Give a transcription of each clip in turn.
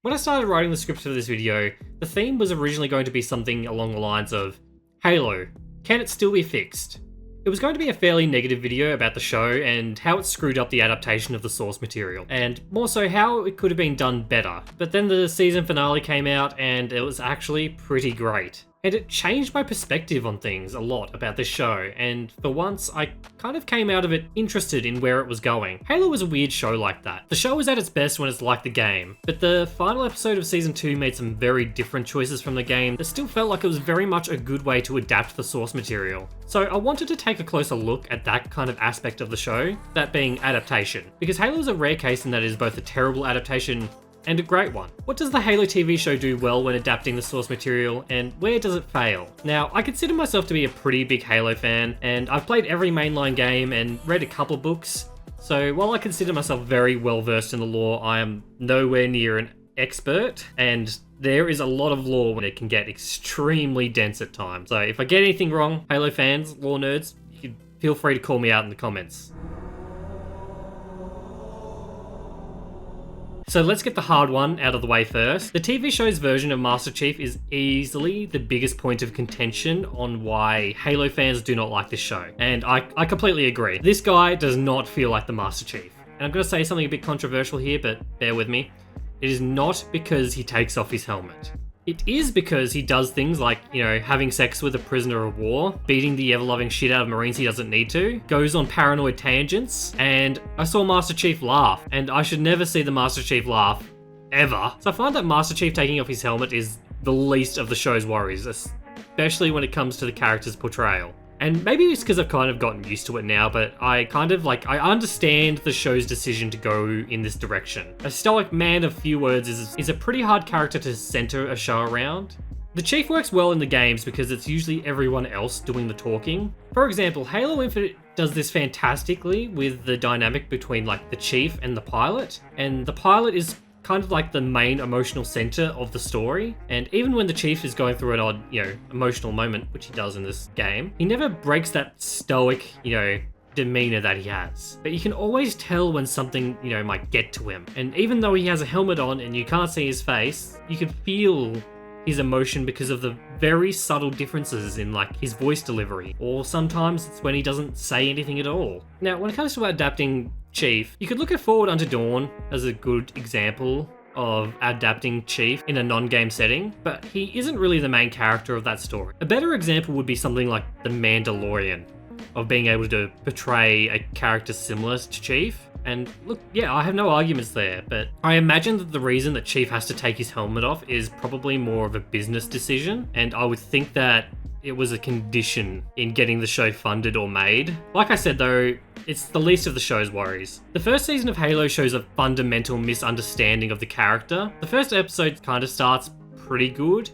When I started writing the script for this video, the theme was originally going to be something along the lines of, Halo, can it still be fixed? It was going to be a fairly negative video about the show and how it screwed up the adaptation of the source material, and more so how it could have been done better. But then the season finale came out and it was actually pretty great. And it changed my perspective on things a lot about this show, and for once, I kind of came out of it interested in where it was going. Halo was a weird show like that. The show was at its best when it's like the game, but the final episode of Season 2 made some very different choices from the game that still felt like it was very much a good way to adapt the source material. So I wanted to take a closer look at that kind of aspect of the show, that being adaptation, because Halo is a rare case in that it is both a terrible adaptation and a great one. What does the Halo TV show do well when adapting the source material, and where does it fail? Now, I consider myself to be a pretty big Halo fan, and I've played every mainline game and read a couple books, so while I consider myself very well versed in the lore, I am nowhere near an expert, and there is a lot of lore when it can get extremely dense at times. So if I get anything wrong, Halo fans, lore nerds, you can feel free to call me out in the comments. So let's get the hard one out of the way first. The TV show's version of Master Chief is easily the biggest point of contention on why Halo fans do not like this show. And I completely agree. This guy does not feel like the Master Chief. And I'm going to say something a bit controversial here, but bear with me. It is not because he takes off his helmet. It is because he does things like, having sex with a prisoner of war, beating the ever-loving shit out of Marines he doesn't need to, goes on paranoid tangents, and I saw Master Chief laugh, and I should never see the Master Chief laugh, ever. So I find that Master Chief taking off his helmet is the least of the show's worries, especially when it comes to the character's portrayal. And maybe it's because I've kind of gotten used to it now, but I understand the show's decision to go in this direction. A stoic man of few words is a pretty hard character to center a show around. The Chief works well in the games because it's usually everyone else doing the talking. For example, Halo Infinite does this fantastically with the dynamic between the Chief and the pilot, and the pilot is kind of like the main emotional center of the story. And even when the Chief is going through an odd, emotional moment, which he does in this game, he never breaks that stoic, demeanor that he has. But you can always tell when something, might get to him. And even though he has a helmet on and you can't see his face, you can feel his emotion because of the very subtle differences in his voice delivery. Or sometimes it's when he doesn't say anything at all. Now, when it comes to adapting Chief, you could look at Forward Unto Dawn as a good example of adapting Chief in a non-game setting, but he isn't really the main character of that story. A better example would be something like The Mandalorian, of being able to portray a character similar to Chief. And look, yeah, I have no arguments there, but I imagine that the reason that Chief has to take his helmet off is probably more of a business decision, and I would think that it was a condition in getting the show funded or made. Like I said though, it's the least of the show's worries. The first season of Halo shows a fundamental misunderstanding of the character. The first episode kind of starts pretty good.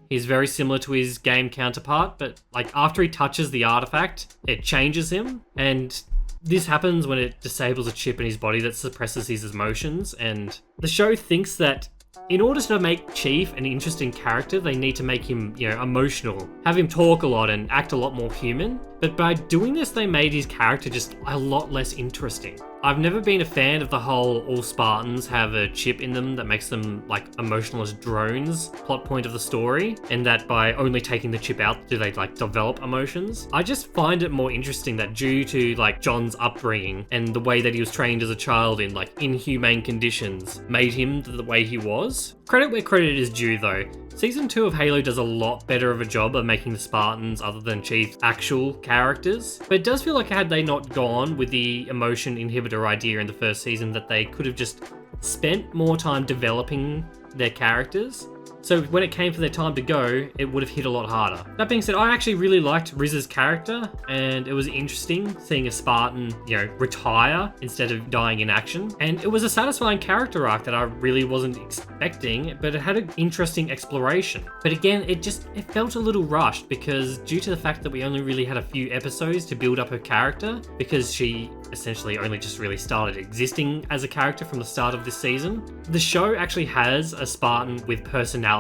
He's very similar to his game counterpart, but after he touches the artifact, it changes him, and this happens when it disables a chip in his body that suppresses his emotions, and the show thinks that in order to make Chief an interesting character, they need to make him, emotional, have him talk a lot and act a lot more human. But by doing this, they made his character just a lot less interesting. I've never been a fan of the whole all Spartans have a chip in them that makes them emotional as drones plot point of the story, and that by only taking the chip out do they develop emotions. I just find it more interesting that due to John's upbringing and the way that he was trained as a child in inhumane conditions made him the way he was. Credit where credit is due though. Season 2 of Halo does a lot better of a job of making the Spartans, other than Chief, actual characters. But it does feel like had they not gone with the emotion inhibitor idea in the first season, that they could have just spent more time developing their characters. So when it came for their time to go, it would have hit a lot harder. That being said, I actually really liked Riz's character, and it was interesting seeing a Spartan, retire instead of dying in action. And it was a satisfying character arc that I really wasn't expecting, but it had an interesting exploration. But again, it felt a little rushed because due to the fact that we only really had a few episodes to build up her character, because she essentially only just really started existing as a character from the start of this season. The show actually has a Spartan with personality,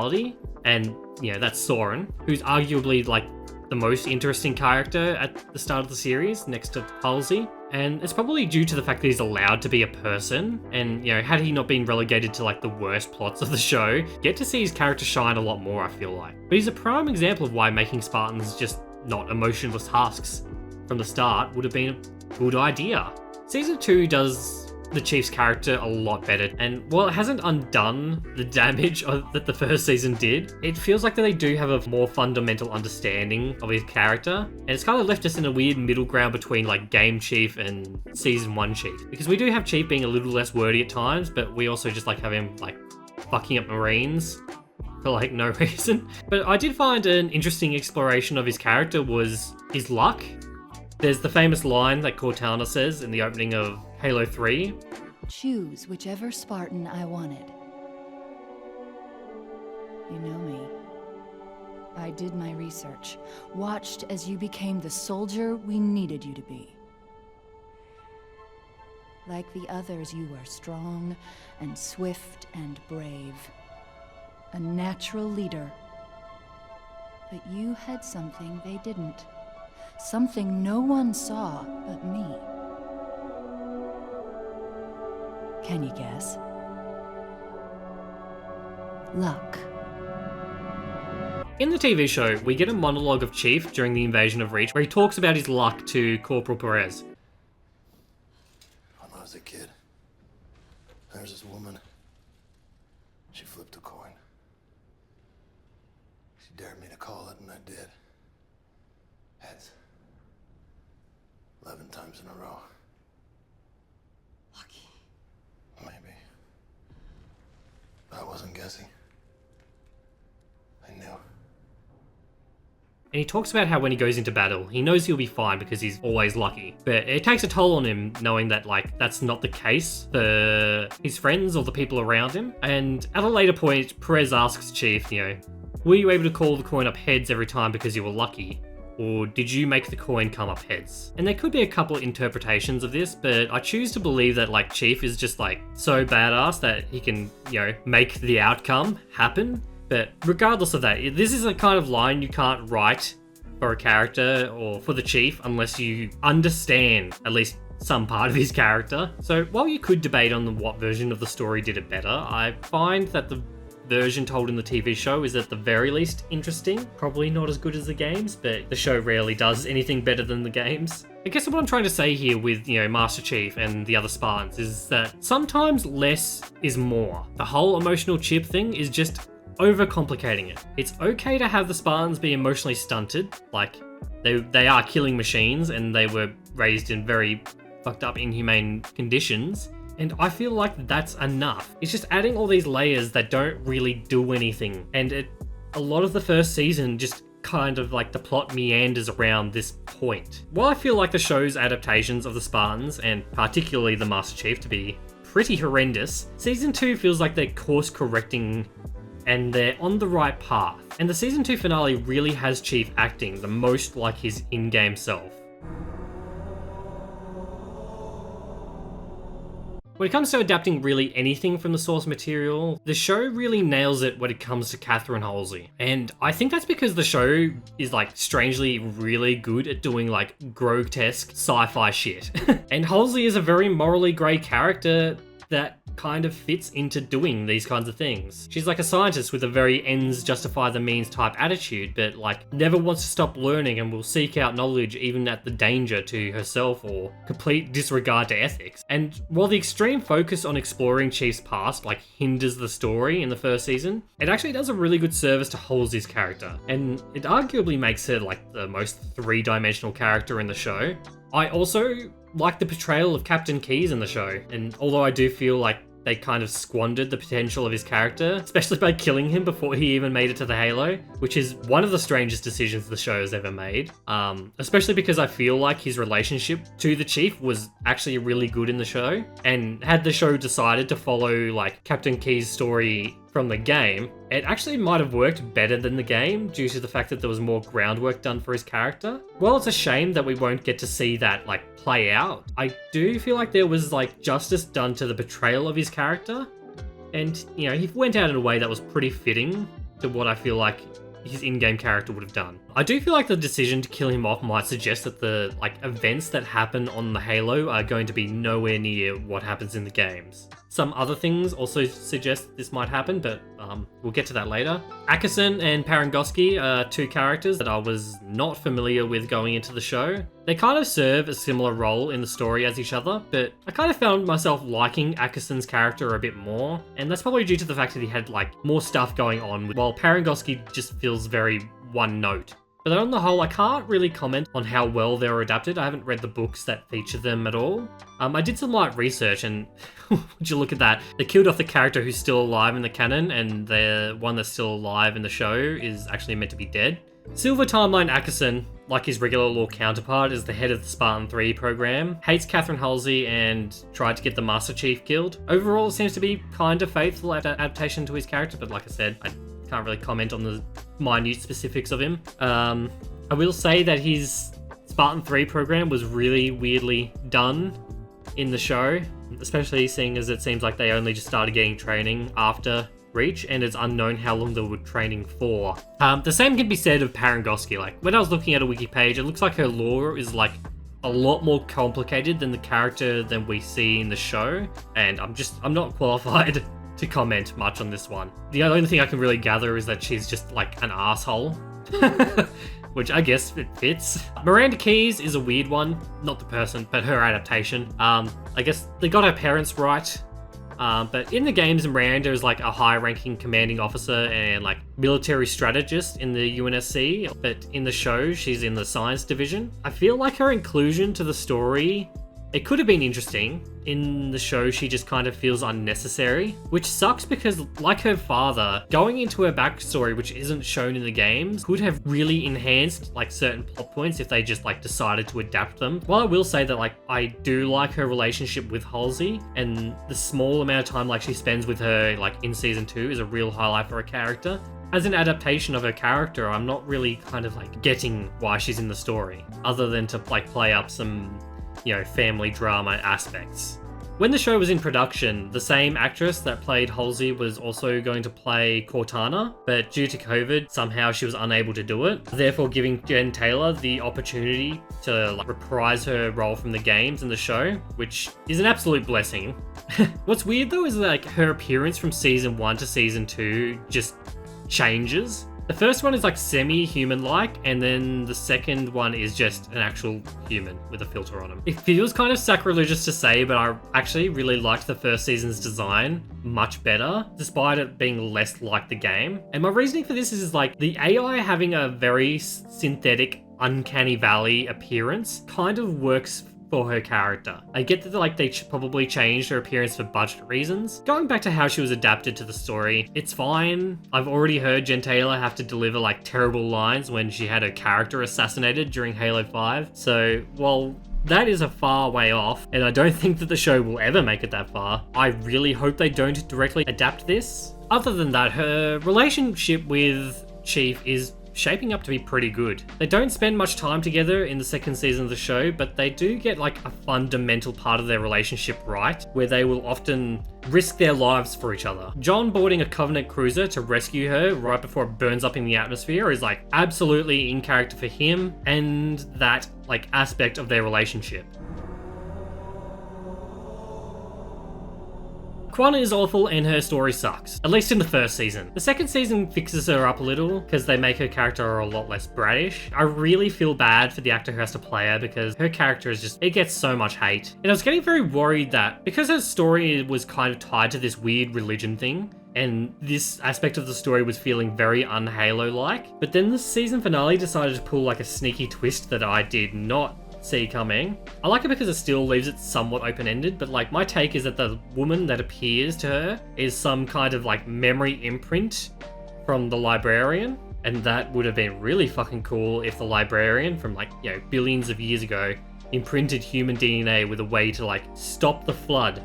and that's Soren, who's arguably the most interesting character at the start of the series, next to Halsey. And it's probably due to the fact that he's allowed to be a person. And, had he not been relegated to like the worst plots of the show, get to see his character shine a lot more, I feel like. But he's a prime example of why making Spartans just not emotionless husks from the start would have been a good idea. Season 2 does the Chief's character a lot better, and while it hasn't undone the damage that the first season did, it feels like that they do have a more fundamental understanding of his character, and it's kind of left us in a weird middle ground between like Game Chief and Season 1 Chief, because we do have Chief being a little less wordy at times, but we also just like have him like fucking up Marines for like no reason. But I did find an interesting exploration of his character was his luck. There's the famous line that Cortana says in the opening of Halo 3. Choose whichever Spartan I wanted. You know me. I did my research, watched as you became the soldier we needed you to be. Like the others, you were strong and swift and brave. A natural leader. But you had something they didn't. Something no one saw but me. Can you guess? Luck. In the TV show, we get a monologue of Chief during the invasion of Reach where he talks about his luck to Corporal Perez. When I was a kid, there was this woman. She flipped a coin. She dared me to call it, and I did. Heads. 11 times in a row. Lucky. Maybe. But I wasn't guessing. I knew. And he talks about how when he goes into battle, he knows he'll be fine because he's always lucky. But it takes a toll on him knowing that, like, that's not the case for his friends or the people around him. And at a later point, Perez asks Chief, were you able to call the coin up heads every time because you were lucky? Or did you make the coin come up heads? And there could be a couple interpretations of this, but I choose to believe that like Chief is just like so badass that he can, make the outcome happen. But regardless of that, this is a kind of line you can't write for a character or for the Chief unless you understand at least some part of his character. So while you could debate on what version of the story did it better, I find that the version told in the TV show is at the very least interesting. Probably not as good as the games, but the show rarely does anything better than the games. I guess what I'm trying to say here with, Master Chief and the other Spartans is that sometimes less is more. The whole emotional chip thing is just overcomplicating it. It's okay to have the Spartans be emotionally stunted, like they are killing machines and they were raised in very fucked up, inhumane conditions. And I feel like that's enough. It's just adding all these layers that don't really do anything. And a lot of the first season just kind of like the plot meanders around this point. While I feel like the show's adaptations of the Spartans, and particularly the Master Chief, to be pretty horrendous, Season 2 feels like they're course correcting and they're on the right path. And the Season 2 finale really has Chief acting the most like his in-game self. When it comes to adapting really anything from the source material, the show really nails it when it comes to Catherine Halsey. And I think that's because the show is like strangely really good at doing like grotesque sci-fi shit. And Halsey is a very morally grey character that kind of fits into doing these kinds of things. She's like a scientist with a very ends justify the means type attitude, but like never wants to stop learning and will seek out knowledge even at the danger to herself or complete disregard to ethics. And while the extreme focus on exploring Chief's past like hinders the story in the first season, it actually does a really good service to Halsey's character, and it arguably makes her like the most three-dimensional character in the show. I also like the portrayal of Captain Keyes in the show, and although I do feel like they kind of squandered the potential of his character, especially by killing him before he even made it to the Halo, which is one of the strangest decisions the show has ever made. Especially because I feel like his relationship to the Chief was actually really good in the show, and had the show decided to follow like Captain Keyes' story from the game, it actually might have worked better than the game due to the fact that there was more groundwork done for his character. While it's a shame that we won't get to see that like play out, I do feel like there was like justice done to the portrayal of his character, and he went out in a way that was pretty fitting to what I feel like his in-game character would have done. I do feel like the decision to kill him off might suggest that the events that happen on the Halo are going to be nowhere near what happens in the games. Some other things also suggest this might happen, but we'll get to that later. Ackerson and Parangosky are two characters that I was not familiar with going into the show. They kind of serve a similar role in the story as each other, but I kind of found myself liking Ackerson's character a bit more, and that's probably due to the fact that he had more stuff going on, while Parangosky just feels very one note. But on the whole, I can't really comment on how well they were adapted. I haven't read the books that feature them at all. I did some light research, and would you look at that? They killed off the character who's still alive in the canon, and the one that's still alive in the show is actually meant to be dead. Silver Timeline Ackerson, like his regular law counterpart, is the head of the Spartan 3 program, hates Catherine Halsey, and tried to get the Master Chief killed. Overall, it seems to be kind of faithful adaptation to his character, but like I said, I can't really comment on the minute specifics of him. I will say that his Spartan 3 program was really weirdly done in the show, especially seeing as it seems like they only just started getting training after Reach, and it's unknown how long they were training for. The same can be said of Parangosky. When I was looking at a wiki page, it looks like her lore is a lot more complicated than the character than we see in the show, and I'm not qualified to comment much on this one. The only thing I can really gather is that she's just an asshole, which I guess it fits. Miranda Keyes is a weird one, not the person, but her adaptation. I guess they got her parents right, but in the games, Miranda is a high-ranking commanding officer and military strategist in the UNSC, but in the show, she's in the science division. I feel like her inclusion to the story, it could have been interesting. In the show, she just kind of feels unnecessary, which sucks because, like her father, going into her backstory, which isn't shown in the games, could have really enhanced certain plot points if they just decided to adapt them. While I will say that I do like her relationship with Halsey, and the small amount of time she spends with her in season 2 is a real highlight for her character. As an adaptation of her character, I'm not really getting why she's in the story, other than to play up some family drama aspects. When the show was in production, the same actress that played Halsey was also going to play Cortana, but due to COVID, somehow she was unable to do it, therefore giving Jen Taylor the opportunity to reprise her role from the games in the show, which is an absolute blessing. What's weird though is her appearance from season 1 to season 2 just changes. The first one is semi-human-like, and then the second one is just an actual human with a filter on him. It feels kind of sacrilegious to say, but I actually really liked the first season's design much better, despite it being less like the game. And my reasoning for this is the AI having a very synthetic, uncanny valley appearance kind of works for her character. I get that they probably changed her appearance for budget reasons. Going back to how she was adapted to the story, it's fine. I've already heard Jen Taylor have to deliver terrible lines when she had her character assassinated during Halo 5. So while that is a far way off, and I don't think that the show will ever make it that far, I really hope they don't directly adapt this. Other than that, her relationship with Chief is shaping up to be pretty good. They don't spend much time together in the second season of the show, but they do get a fundamental part of their relationship right, where they will often risk their lives for each other. John boarding a Covenant cruiser to rescue her right before it burns up in the atmosphere is absolutely in character for him and that aspect of their relationship. Kwana is awful and her story sucks, at least in the first season. The second season fixes her up a little because they make her character a lot less brattish. I really feel bad for the actor who has to play her because her character is it gets so much hate. And I was getting very worried that because her story was kind of tied to this weird religion thing, and this aspect of the story was feeling very un-Halo-like, but then the season finale decided to pull a sneaky twist that I did not see coming. I like it because it still leaves it somewhat open-ended, but my take is that the woman that appears to her is some kind of memory imprint from the librarian, and that would have been really fucking cool if the librarian from billions of years ago imprinted human DNA with a way to stop the flood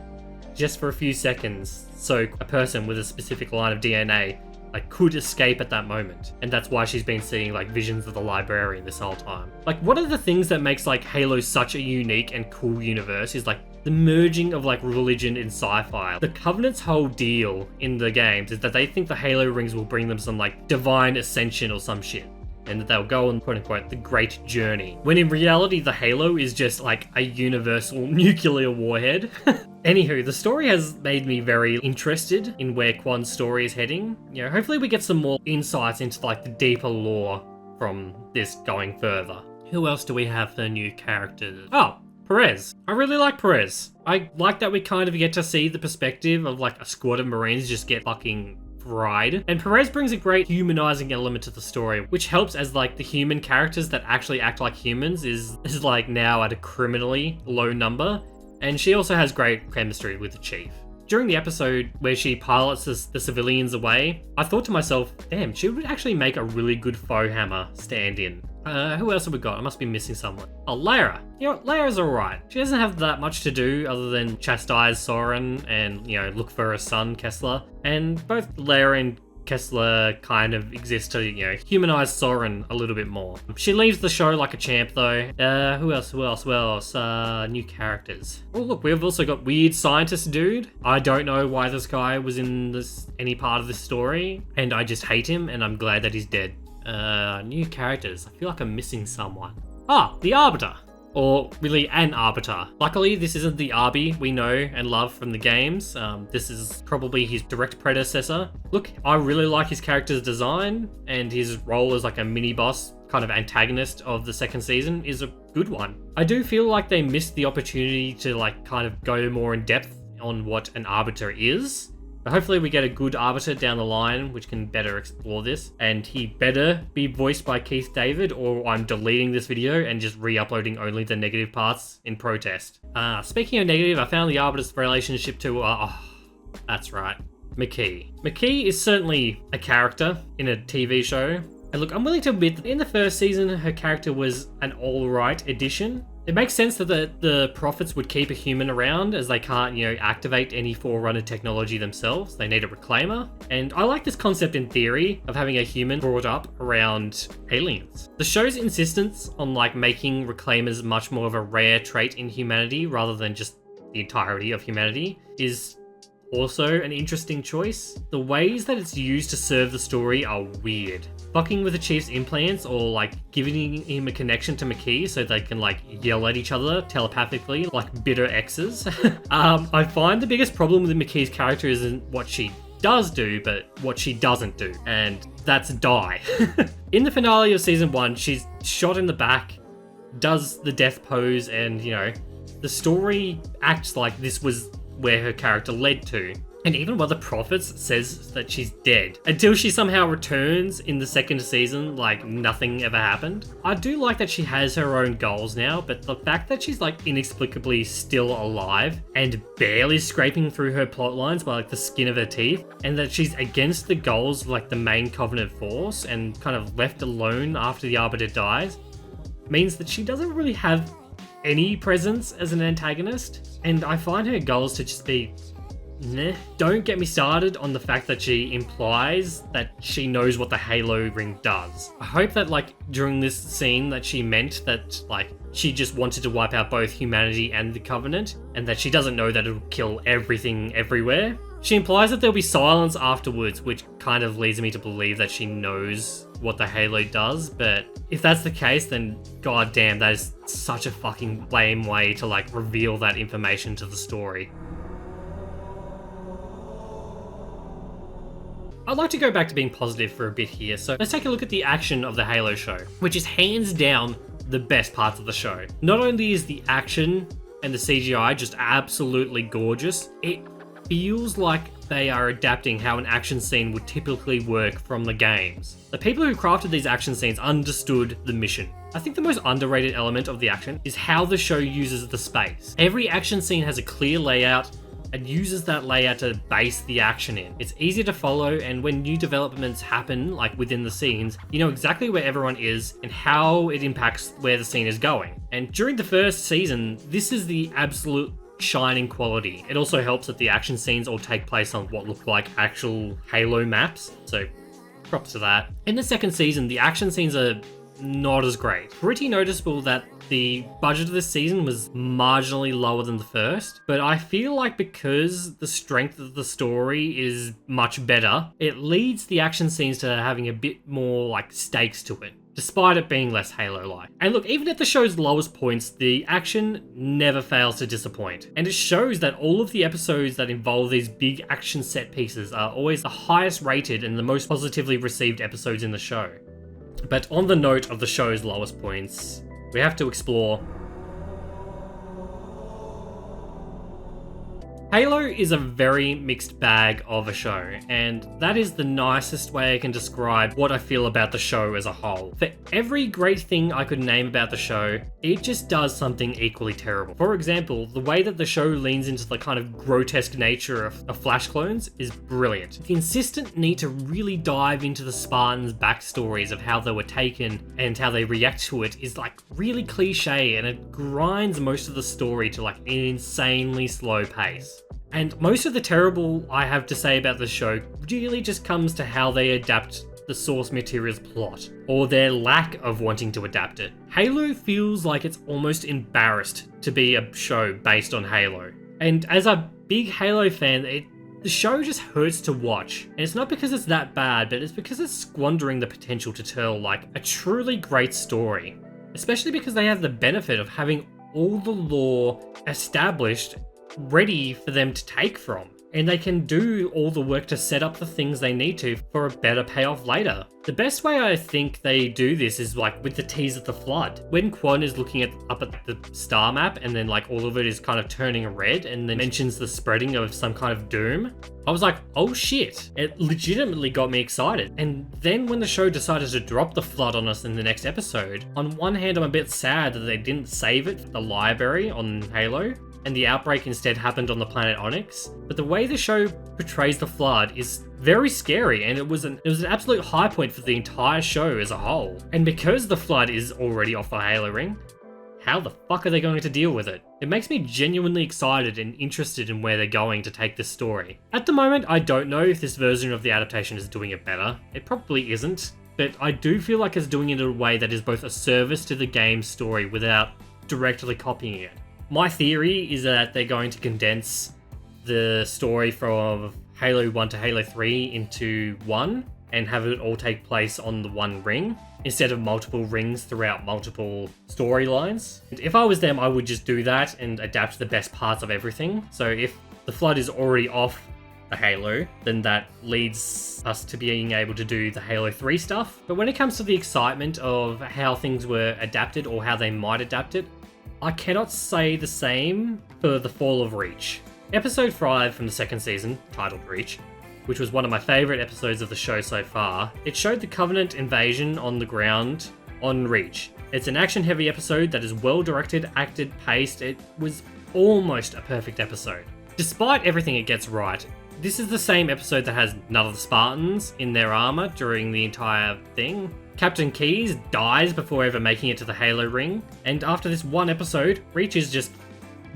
just for a few seconds, so a person with a specific line of DNA could escape at that moment. And that's why she's been seeing visions of the librarian this whole time. One of the things that makes Halo such a unique and cool universe is the merging of like religion and sci-fi. The Covenant's whole deal in the games is that they think the Halo rings will bring them some like divine ascension or some shit, and that they'll go on quote-unquote the great journey, when in reality the Halo is just like a universal nuclear warhead. Anywho, the story has made me very interested in where Quan's story is heading. You know, hopefully we get some more insights into like the deeper lore from this going further. Who else do we have for new characters? Oh, Perez. I really like Perez. I like that we kind of get to see the perspective of like a squad of Marines just get fucking fried. And Perez brings a great humanizing element to the story, which helps as like the human characters that actually act like humans is like now at a criminally low number. And she also has great chemistry with the Chief. During the episode where she pilots the civilians away, I thought to myself, damn, she would actually make a really good foe hammer stand-in. Who else have we got? I must be missing someone. Oh, Lara. You know what? Lara's alright. She doesn't have that much to do other than chastise Soren and, you know, look for her son, Kessler. And both Lara and Kessler kind of exist to, you know, humanize Soren a little bit more. She leaves the show like a champ though. Who else? New characters. Oh look, we've also got Weird Scientist Dude. I don't know why this guy was in any part of this story, and I just hate him, and I'm glad that he's dead. New characters. I feel like I'm missing someone. Ah, the Arbiter. Or really an Arbiter. Luckily, this isn't the Arby we know and love from the games. This is probably his direct predecessor. Look, I really like his character's design, and his role as like a mini-boss, kind of antagonist of the second season, is a good one. I do feel like they missed the opportunity to like kind of go more in depth on what an Arbiter is. But hopefully we get a good Arbiter down the line, which can better explore this. And he better be voiced by Keith David, or I'm deleting this video and just re-uploading only the negative parts in protest. Speaking of negative, I found the Arbiter's relationship to, that's right, McKee. McKee is certainly a character in a TV show. And look, I'm willing to admit that in the first season, her character was an alright addition. It makes sense that the Prophets would keep a human around, as they can't, you know, activate any Forerunner technology themselves. They need a Reclaimer. And I like this concept in theory of having a human brought up around aliens. The show's insistence on like making Reclaimers much more of a rare trait in humanity rather than just the entirety of humanity is also an interesting choice. The ways that it's used to serve the story are weird. Fucking with the Chief's implants, or like giving him a connection to McKee so they can like yell at each other telepathically like bitter exes. I find the biggest problem with McKee's character isn't what she does do, but what she doesn't do, and that's die. In the finale of season 1, she's shot in the back, does the death pose, and you know, the story acts like this was where her character led to. And even while the Prophets says that she's dead, until she somehow returns in the second season like nothing ever happened. I do like that she has her own goals now, but the fact that she's like inexplicably still alive and barely scraping through her plot lines by like the skin of her teeth, and that she's against the goals of like the main Covenant force and kind of left alone after the Arbiter dies, means that she doesn't really have any presence as an antagonist. And I find her goals to just be nah. Don't get me started on the fact that she implies that she knows what the Halo ring does. I hope that like during this scene that she meant that like she just wanted to wipe out both humanity and the Covenant, and that she doesn't know that it'll kill everything everywhere. She implies that there'll be silence afterwards, which kind of leads me to believe that she knows what the Halo does, but if that's the case, then goddamn, that is such a fucking lame way to like reveal that information to the story. I'd like to go back to being positive for a bit here, so let's take a look at the action of the Halo show, which is hands down the best parts of the show. Not only is the action and the CGI just absolutely gorgeous, it feels like they are adapting how an action scene would typically work from the games. The people who crafted these action scenes understood the mission. I think the most underrated element of the action is how the show uses the space. Every action scene has a clear layout and uses that layout to base the action in. It's easy to follow, and when new developments happen, like within the scenes, you know exactly where everyone is and how it impacts where the scene is going. And during the first season, this is the absolute shining quality. It also helps that the action scenes all take place on what look like actual Halo maps, so props to that. In the second season, the action scenes are not as great. Pretty noticeable that the budget of this season was marginally lower than the first, but I feel like because the strength of the story is much better, it leads the action scenes to having a bit more like stakes to it, despite it being less Halo-like. And look, even at the show's lowest points, the action never fails to disappoint. And it shows that all of the episodes that involve these big action set pieces are always the highest rated and the most positively received episodes in the show. But on the note of the show's lowest points, we have to explore Halo is a very mixed bag of a show, and that is the nicest way I can describe what I feel about the show as a whole. For every great thing I could name about the show, it just does something equally terrible. For example, the way that the show leans into the kind of grotesque nature of Flash clones is brilliant. The insistent need to really dive into the Spartans' backstories of how they were taken and how they react to it is like really cliche, and it grinds most of the story to like an insanely slow pace. And most of the terrible I have to say about the show really just comes to how they adapt the source material's plot, or their lack of wanting to adapt it. Halo feels like it's almost embarrassed to be a show based on Halo. And as a big Halo fan, the show just hurts to watch. And it's not because it's that bad, but it's because it's squandering the potential to tell like a truly great story. Especially because they have the benefit of having all the lore established ready for them to take from, and they can do all the work to set up the things they need to for a better payoff later. The best way I think they do this is like with the tease of the flood. When Quan is looking up at the star map and then like all of it is kind of turning red and then mentions the spreading of some kind of doom, I was like, oh shit, it legitimately got me excited. And then when the show decided to drop the flood on us in the next episode, on one hand I'm a bit sad that they didn't save it for the library on Halo, and the outbreak instead happened on the planet Onyx. But the way the show portrays the flood is very scary, and it was an absolute high point for the entire show as a whole. And because the flood is already off the Halo ring, how the fuck are they going to deal with it? It makes me genuinely excited and interested in where they're going to take this story. At the moment, I don't know if this version of the adaptation is doing it better. It probably isn't, but I do feel like it's doing it in a way that is both a service to the game's story without directly copying it. My theory is that they're going to condense the story from Halo 1 to Halo 3 into one and have it all take place on the one ring instead of multiple rings throughout multiple storylines. If I was them, I would just do that and adapt the best parts of everything. So if the flood is already off the Halo, then that leads us to being able to do the Halo 3 stuff. But when it comes to the excitement of how things were adapted or how they might adapt it, I cannot say the same for The Fall of Reach. Episode 5 from the second season, titled Reach, which was one of my favourite episodes of the show so far, it showed the Covenant invasion on the ground on Reach. It's an action-heavy episode that is well-directed, acted, paced. It was almost a perfect episode. Despite everything it gets right, this is the same episode that has none of the Spartans in their armour during the entire thing. Captain Keyes dies before ever making it to the Halo ring, and after this one episode, Reach is just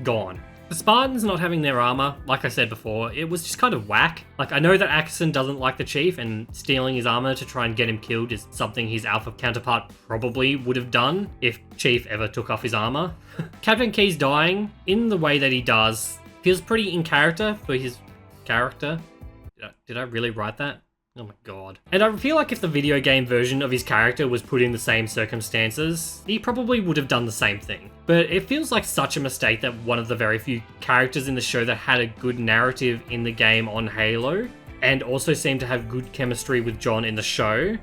gone. The Spartans not having their armor, like I said before, it was just kind of whack. Like, I know that Axon doesn't like the Chief, and stealing his armor to try and get him killed is something his Alpha counterpart probably would have done if Chief ever took off his armor. Captain Keyes dying in the way that he does feels pretty in character for his character. Did I really write that? Oh my god. And I feel like if the video game version of his character was put in the same circumstances, he probably would have done the same thing. But it feels like such a mistake that one of the very few characters in the show that had a good narrative in the game on Halo, and also seemed to have good chemistry with John in the show,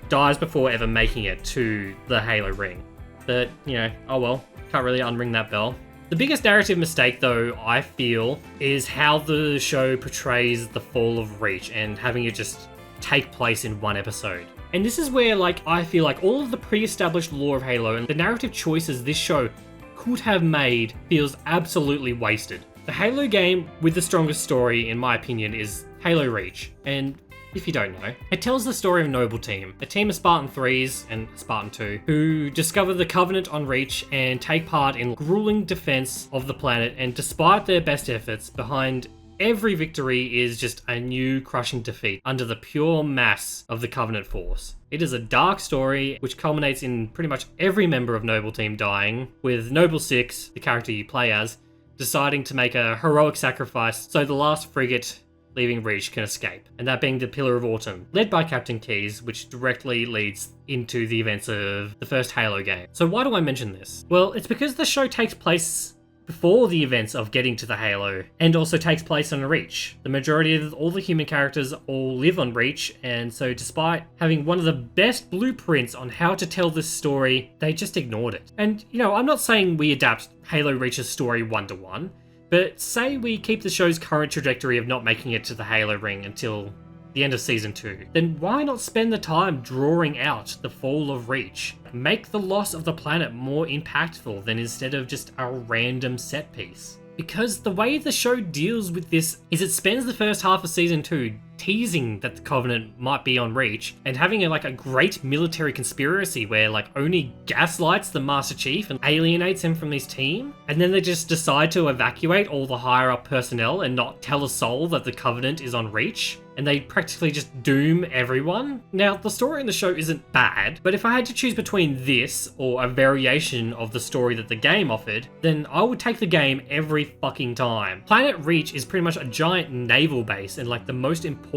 dies before ever making it to the Halo ring. But, you know, oh well, can't really unring that bell. The biggest narrative mistake, though, I feel, is how the show portrays the fall of Reach and having it just take place in one episode. And this is where, like, I feel like all of the pre-established lore of Halo and the narrative choices this show could have made feels absolutely wasted. The Halo game with the strongest story, in my opinion, is Halo Reach. And if you don't know, it tells the story of a noble team, a team of Spartan 3s and Spartan 2, who discover the Covenant on Reach and take part in grueling defense of the planet, and despite their best efforts, behind every victory is just a new crushing defeat under the pure mass of the Covenant force. It is a dark story which culminates in pretty much every member of Noble Team dying, with Noble 6, the character you play as, deciding to make a heroic sacrifice so the last frigate leaving Reach can escape, and that being the Pillar of Autumn, led by Captain Keyes, which directly leads into the events of the first Halo game. So why do I mention this? Well, it's because the show takes place before the events of getting to the Halo, and also takes place on Reach. The majority of all the human characters all live on Reach, and so despite having one of the best blueprints on how to tell this story, they just ignored it. And, you know, I'm not saying we adapt Halo Reach's story one-to-one, but say we keep the show's current trajectory of not making it to the Halo ring until the end of Season 2, then why not spend the time drawing out the fall of Reach? Make the loss of the planet more impactful than instead of just a random set piece. Because the way the show deals with this is it spends the first half of Season 2 teasing that the Covenant might be on Reach and having a great military conspiracy where only gaslights the Master Chief and alienates him from his team, and then they just decide to evacuate all the higher up personnel and not tell a soul that the Covenant is on Reach, and they practically just doom everyone. Now, the story in the show isn't bad, but if I had to choose between this or a variation of the story that the game offered, then I would take the game every fucking time. Planet Reach is pretty much a giant naval base and the most important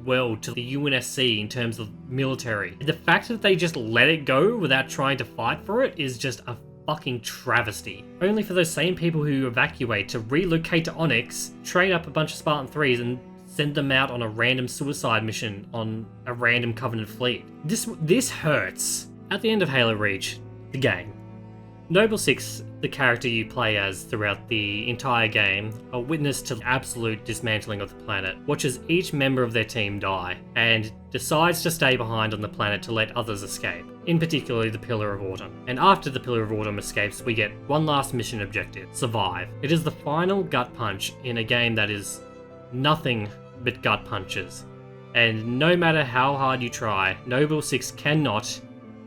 world to the UNSC in terms of military. And the fact that they just let it go without trying to fight for it is just a fucking travesty. Only for those same people who evacuate to relocate to Onyx, train up a bunch of Spartan 3s and send them out on a random suicide mission on a random Covenant fleet. This hurts. At the end of Halo Reach, the game, Noble 6, the character you play as throughout the entire game, are witness to the absolute dismantling of the planet, watches each member of their team die, and decides to stay behind on the planet to let others escape, in particular the Pillar of Autumn. And after the Pillar of Autumn escapes, we get one last mission objective: survive. It is the final gut punch in a game that is nothing but gut punches. And no matter how hard you try, Noble 6 cannot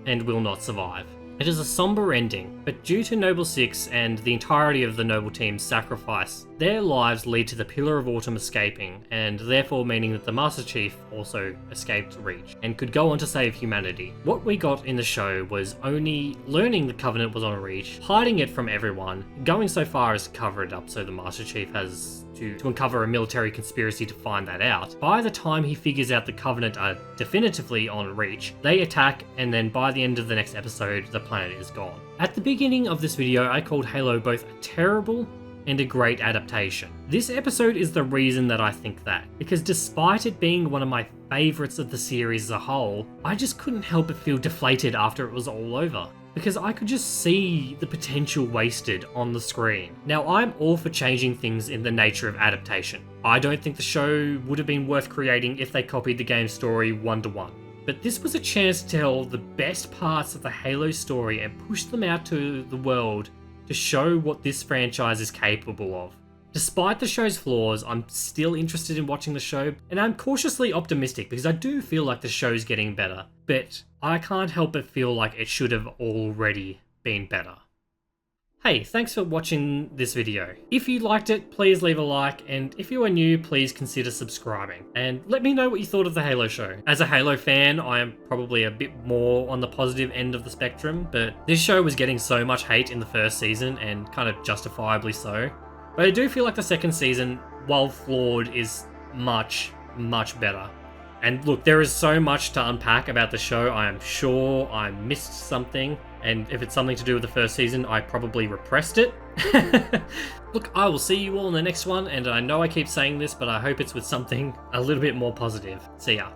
and will not survive. It is a somber ending, but due to Noble 6 and the entirety of the Noble Team's sacrifice, their lives lead to the Pillar of Autumn escaping, and therefore meaning that the Master Chief also escaped Reach, and could go on to save humanity. What we got in the show was only learning the Covenant was on Reach, hiding it from everyone, going so far as to cover it up so the Master Chief has to uncover a military conspiracy to find that out. By the time he figures out the Covenant are definitively on Reach, they attack, and then by the end of the next episode, the planet is gone. At the beginning of this video, I called Halo both a terrible and a great adaptation. This episode is the reason that I think that, because despite it being one of my favourites of the series as a whole, I just couldn't help but feel deflated after it was all over, because I could just see the potential wasted on the screen. Now, I'm all for changing things in the nature of adaptation. I don't think the show would have been worth creating if they copied the game's story one-to-one. But this was a chance to tell the best parts of the Halo story and push them out to the world to show what this franchise is capable of. Despite the show's flaws, I'm still interested in watching the show, and I'm cautiously optimistic because I do feel like the show's getting better, but I can't help but feel like it should have already been better. Hey, thanks for watching this video. If you liked it, please leave a like, and if you are new, please consider subscribing. And let me know what you thought of the Halo show. As a Halo fan, I am probably a bit more on the positive end of the spectrum, but this show was getting so much hate in the first season, and kind of justifiably so. But I do feel like the second season, while flawed, is much, much better. And look, there is so much to unpack about the show. I am sure I missed something. And if it's something to do with the first season, I probably repressed it. Look, I will see you all in the next one. And I know I keep saying this, but I hope it's with something a little bit more positive. See ya.